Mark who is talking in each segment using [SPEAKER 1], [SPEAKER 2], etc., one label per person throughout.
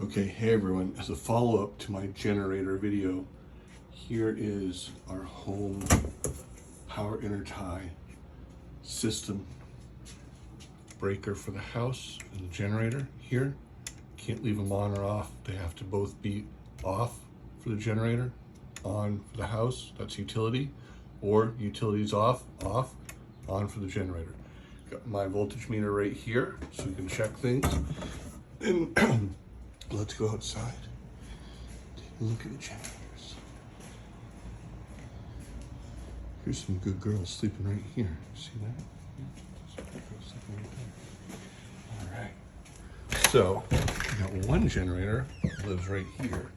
[SPEAKER 1] Okay, hey everyone, as a follow-up to my generator video, here is our home power intertie system breaker for the house and the generator here. Can't leave them on or off. They have to both be off for the generator, on for the house, that's utility, or utilities off, on for the generator. Got my voltage meter right here so we can check things. And let's go outside. Take a look at the generators. Here's some good girls sleeping right here. See that? Some good girls sleeping right there. All right. So we got one generator that lives right here.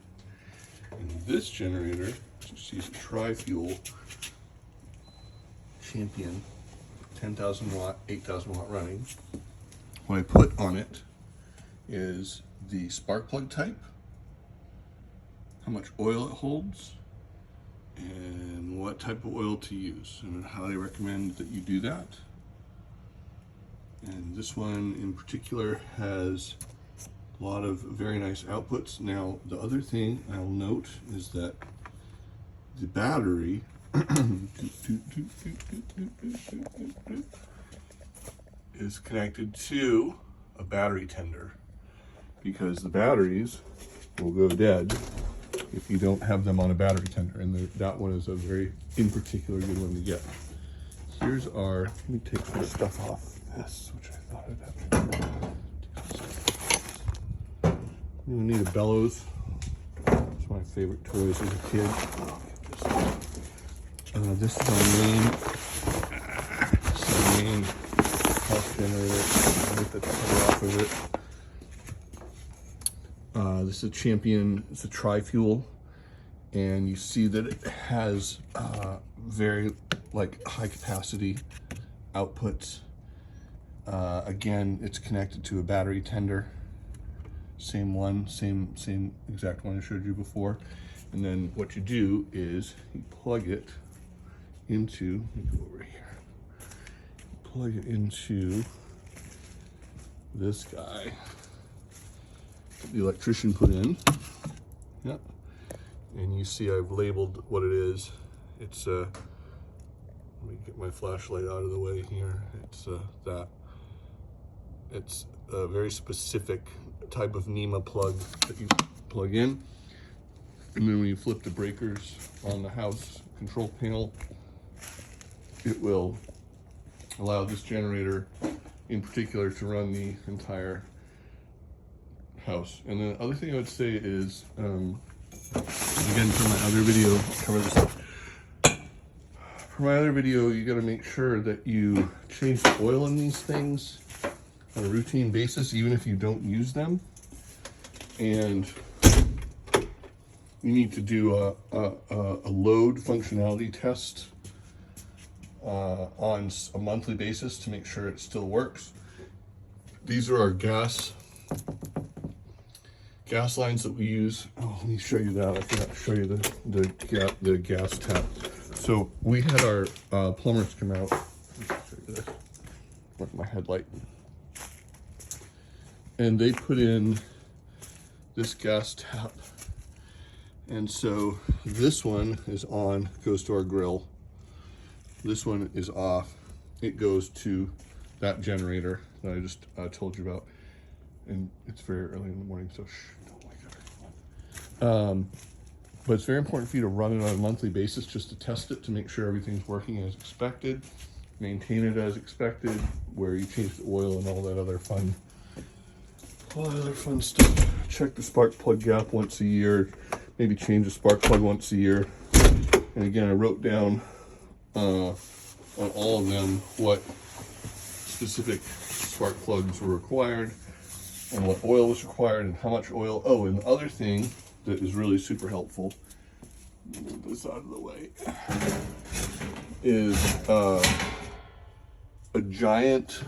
[SPEAKER 1] And this generator, you see, is a tri-fuel Champion, 10,000 watt, 8,000 watt running. What I put on it is the spark plug type, how much oil it holds, and what type of oil to use. And I highly recommend that you do that. And this one in particular has a lot of very nice outputs. Now, the other thing I'll note is that the battery is connected to a battery tender, because the batteries will go dead if you don't have them on a battery tender, and that one is a very, in particular, good one to get. Here's our, let me take some stuff off this, which I thought I'd have. You need a bellows. It's my favorite toys as a kid. This is our main house generator. Get the cover off of it. This is a Champion, it's a tri-fuel, and you see that it has very high capacity outputs. Again, it's connected to a battery tender. Same one, same exact one I showed you before. And then what you do is you plug it into, let me go over here. Plug it into this guy that the electrician put in. Yep. And you see I've labeled what it is. It's let me get my flashlight out of the way here. It's that. It's a very specific type of NEMA plug that you plug in. And then when you flip the breakers on the house control panel, it will allow this generator in particular to run the entire house. And the other thing I would say is, again, for my other video, cover this up. For my other video, you got to make sure that you change the oil in these things on a routine basis, even if you don't use them. And you need to do a load functionality test on a monthly basis to make sure it still works. These are our gas lines that we use. Oh, let me show you that. I forgot to show you the gas tap. So we had our plumbers come out. Let me show you this. Where's my headlight? And they put in this gas tap. And so this one is on, goes to our grill. This one is off. It goes to that generator that I just told you about. And it's very early in the morning, so shh, don't wake everyone. But it's very important for you to run it on a monthly basis just to test it, to make sure everything's working as expected, maintain it as expected, where you change the oil and all that other fun stuff. Check the spark plug gap once a year, maybe change the spark plug once a year. And again, I wrote down on all of them what specific spark plugs were required and what oil was required and how much oil. Oh, and the other thing that is really super helpful, move this out of the way, is a giant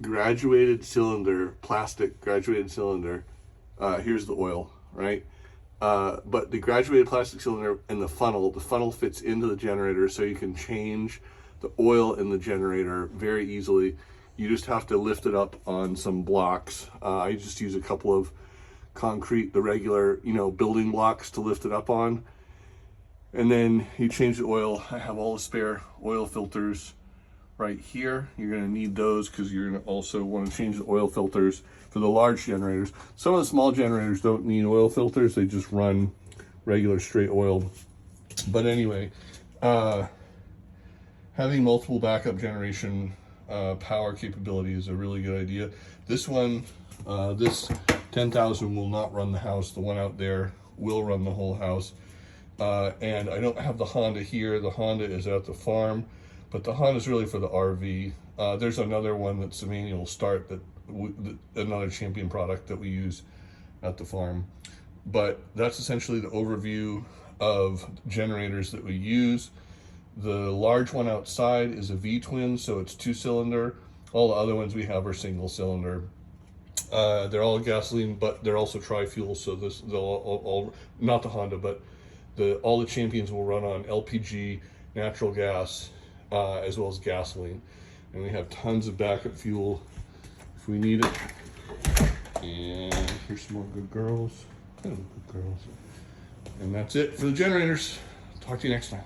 [SPEAKER 1] graduated cylinder, plastic graduated cylinder. Here's the oil, right? But the graduated plastic cylinder and the funnel fits into the generator, so you can change the oil in the generator very easily. you just have to lift it up on some blocks. I just use a couple of concrete, the regular, you know, building blocks to lift it up on. And then you change the oil. I have all the spare oil filters right here. You're gonna need those because you're gonna also want to change the oil filters for the large generators. Some of the small generators don't need oil filters. They just run regular straight oil. But anyway, having multiple backup generation power capability is a really good idea. This one, this 10,000 will not run the house. The one out there will run the whole house. And I don't have the Honda here. The Honda is at the farm, but the Honda is really for the RV. There's another one that's a manual start, that another Champion product that we use at the farm. But that's essentially the overview of generators that we use. The large one outside is a V-twin, so it's 2-cylinder. All the other ones we have are single cylinder. They're all gasoline, but they're also tri-fuel, so they'll all not the Honda, but all the Champions will run on LPG, natural gas, as well as gasoline. And we have tons of backup fuel if we need it. And here's some more good girls. Good girls. And that's it for the generators. Talk to you next time.